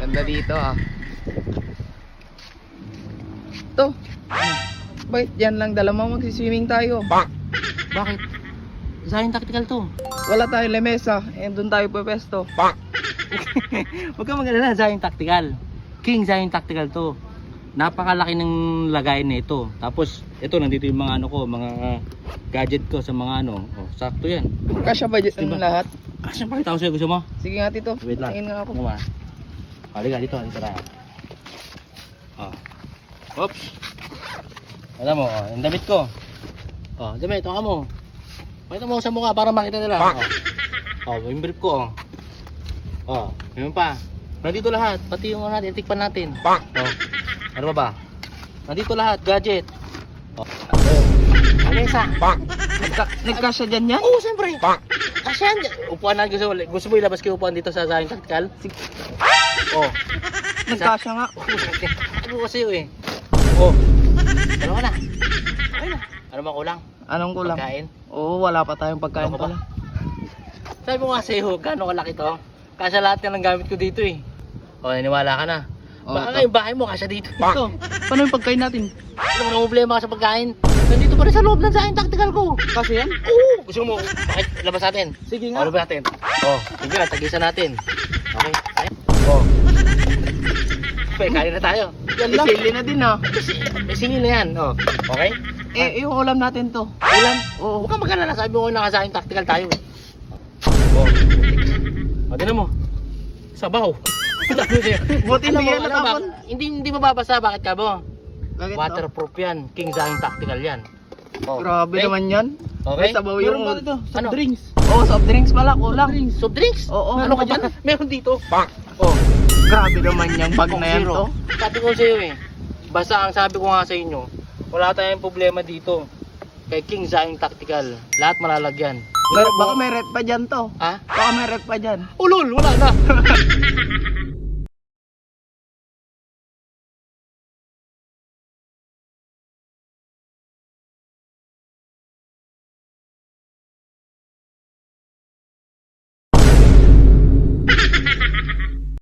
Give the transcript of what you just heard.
Ganda dito ah. To. Bakit yan lang dala mo? Magsiswimming tayo. Bakit? Zion Tactical to. Wala tayong lamesa. Eh, doon tayo pepesto. Huwag kang mag-alala, Zion Tactical. King Zion Tactical to. Napakalaki ng lagay na ito. Tapos, ito nandito yung mga ano ko, mga gadget ko sa mga ano. Oh, sakto yan. Kasya ba dyan Diba? lahat? Kasi pakita ko sa'yo, gusto mo? Sige nga tito. Wait lang. Tingin nga ako. Ano ba? Halika dito, dito tayo. Oh. Oops. Alam mo, oh, yung damit ko. Oh, damit, ito ka mo. Pakita mo sa mukha para makita nila. Oh, yung brief ko. Oh, yun pa. Nandito lahat, pati yung ano natin, tikpan natin. Oh. Ano ba ba? Nandito lahat, gadget. Oh. Alesa. Nagkasya dyan yan? Oo, siyempre. Kasi yan, upuan na gusto mo ilabas kayo upuan dito sa Zion Tactical? Oh. Nagkasya nga. Ano kasi yun eh? Oh. Dalawa na. Okay na. Ano ba kulang? Anong kulang? Pagkain? Oo, wala pa tayong pagkain Ano ka ba? pala. Sabi mo nga sa'yo, gano'ng kalaki to? Kasya lahat yan ang gamit ko dito eh. O, naniwala ka na. Oo, Baka ito. nga yung bahay mo, kasya dito. Ito, paano yung pagkain natin? Ano mo problema ka sa pagkain? Nandito pa rin sa loob ng Zion Tactical ko. Kasi yan? Oo! Gusto mo, bakit labas natin? Sige O, nga. labas natin. O, sige na, tagisan natin. Okay? O. Okay, kain na tayo. Yan lang. Isili na din ah. May singil na yan. O, okay? Eh, yung ulam natin to. Ulan? Oo. Huwag kang mag-alala, sabi mo naka Zion Tactical tayo. O. O, tinan mo. Sabaw. Buti Alam hindi mo, yan alam mo natapon. hindi mababasa, bakit ka mo? Bakit to? Waterproof yan, King Zion Tactical yan. Oh, Grabe okay? naman yan. Okay? May sabaw Meron yung... pa dito, Soft ano? drinks. Oo, soft drinks pala. Kulang. Soft drinks? Oo, Ano ano ka ba? dyan? Meron dito. Oh, Grabe naman yung bag Coke na yan Zero. to. Sabi ko sa'yo eh, basta ang sabi ko nga sa inyo, wala tayong problema dito. Kay King Zion Tactical, lahat malalagyan. Baka may rep pa dyan to. Ha? Baka may rep pa dyan. Ulol, wala na.